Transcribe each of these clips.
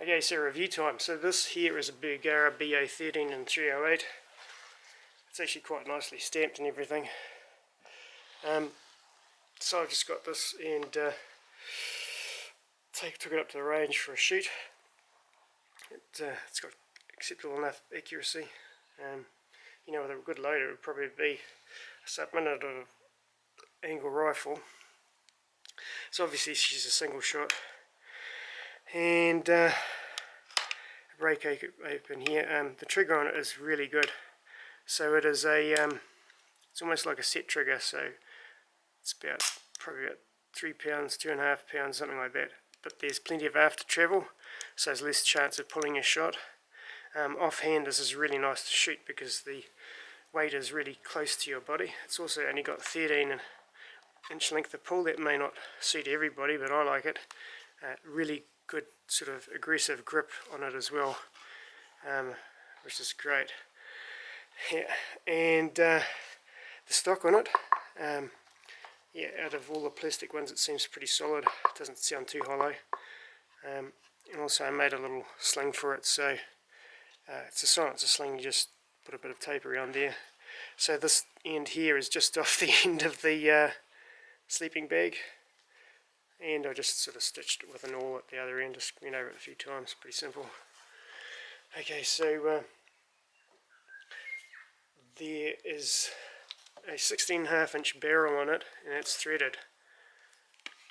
Okay, so review time. So this here is a Bergara BA13 in 308. It's actually quite nicely stamped and everything. So I've just got this and took it up to the range for a shoot. It's got acceptable enough accuracy. You know, with a good loader it would probably be a sub-minute of angle rifle. So obviously she's a single shot. And break open here. The trigger on it is really good. So it is it's almost like a set trigger. So it's probably about 3 pounds, 2.5 pounds, something like that. But there's plenty of after travel, so there's less chance of pulling a shot. Offhand, this is really nice to shoot because the weight is really close to your body. It's also only got 13-inch length of pull. That may not suit everybody, but I like it. Really good sort of aggressive grip on it as well, which is great. Yeah. And the stock on it, yeah, out of all the plastic ones it seems pretty solid. It doesn't sound too hollow. And also I made a little sling for it, so it's a silencer sling. You just put a bit of tape around there. So this end here is just off the end of the sleeping bag, and I just sort of stitched it with an awl at the other end, just went over it a few times. Pretty simple. Okay, so there is a 16.5-inch barrel on it, and it's threaded.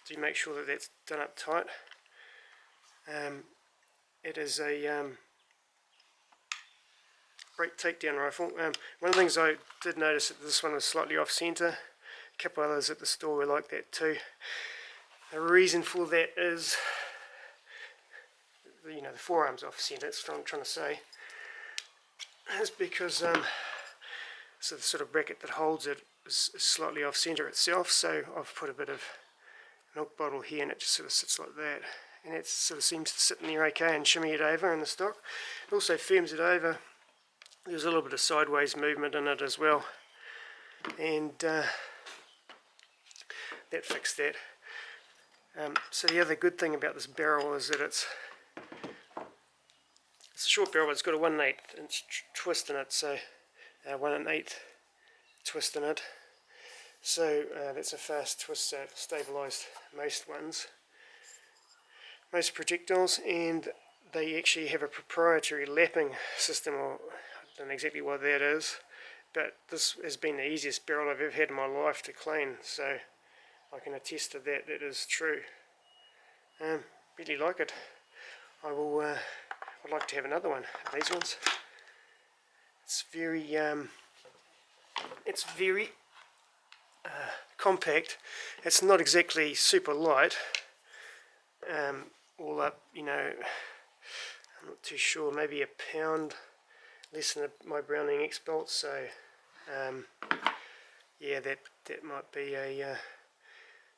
Do make sure that that's done up tight. It is a break takedown rifle. One of the things I did notice that this one was slightly off centre. A couple others at the store were like that too. The reason for that is, you know, the forearms off centre. That's what I'm trying to say. Is because so the sort of bracket that holds it is slightly off centre itself. So I've put a bit of milk bottle here, and it just sort of sits like that, and it sort of seems to sit in there okay and shimmy it over in the stock. It also firms it over. There's a little bit of sideways movement in it as well, and that fixed that. So the other good thing about this barrel is that it's a short barrel, but it's got a 1/8-inch twist in it, so 1/8 twist in it. So that's a fast twist, so it stabilised most ones, most projectiles, and they actually have a proprietary lapping system, or I don't know exactly what that is, but this has been the easiest barrel I've ever had in my life to clean, so I can attest to that. That is true. Really like it. I'd like to have another one of these ones. It's very compact. It's not exactly super light. All up, you know, I'm not too sure, maybe a pound less than my Browning xbolt. So yeah, that might be a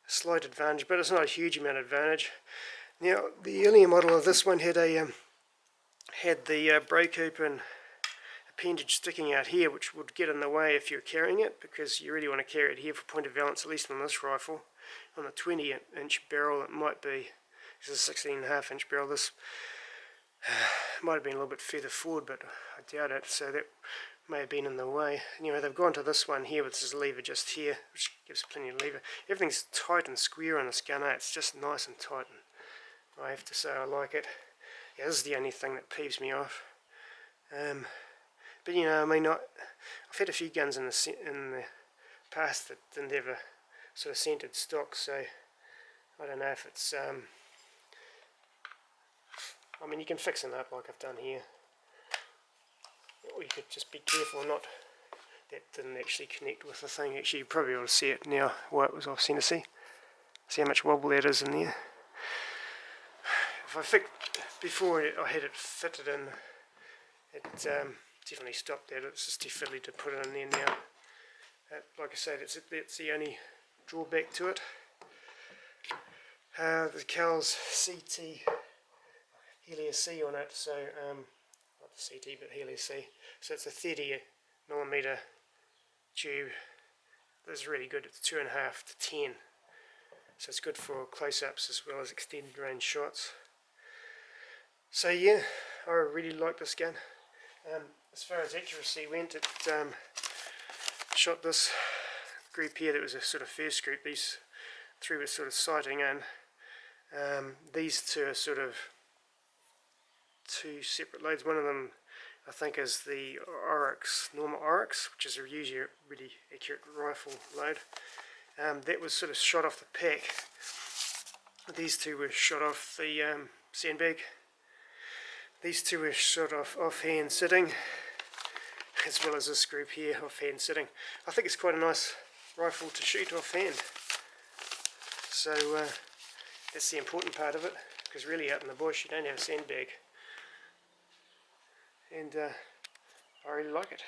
slight advantage, but it's not a huge amount of advantage. Now the earlier model of this one had the break open appendage sticking out here, which would get in the way if you're carrying it, because you really want to carry it here for point of balance, at least on this rifle. On a 20-inch barrel it might be, it's a 16.5-inch barrel. This might have been a little bit further forward, but I doubt it, so that may have been in the way. Anyway, they've gone to this one here with this lever just here, which gives plenty of lever. Everything's tight and square on this gun. It's just nice and tight, and I have to say I like it. Yeah, this is the only thing that peeves me off. But you know, I mean, I've had a few guns in the past that didn't have a sort of centered stock, so I don't know if it's I mean, you can fix them up like I've done here, or you could just be careful not. That didn't actually connect with the thing. Actually, you probably ought to see it now. Why it was off centre. See how much wobble that is in there. If I before I had it fitted in, it definitely stopped that. It's just too fiddly to put it in there now. Like I said, that's the only drawback to it. The kahles CT Helios C on it, so not the CT but Helios C. So it's a 30mm tube. This is really good. It's 2.5 to 10, so it's good for close-ups as well as extended range shots. So yeah, I really like this gun. As far as accuracy went, it shot this group here that was a sort of first group. These three were sort of sighting in. These two are sort of two separate loads. One of them I think is the Oryx, normal Oryx, which is usually a really accurate rifle load. That was sort of shot off the pack. These two were shot off the sandbag. These two were shot off offhand sitting, as well as this group here offhand sitting. I think it's quite a nice rifle to shoot offhand. So that's the important part of it, because really out in the bush you don't have a sandbag. And I really like it.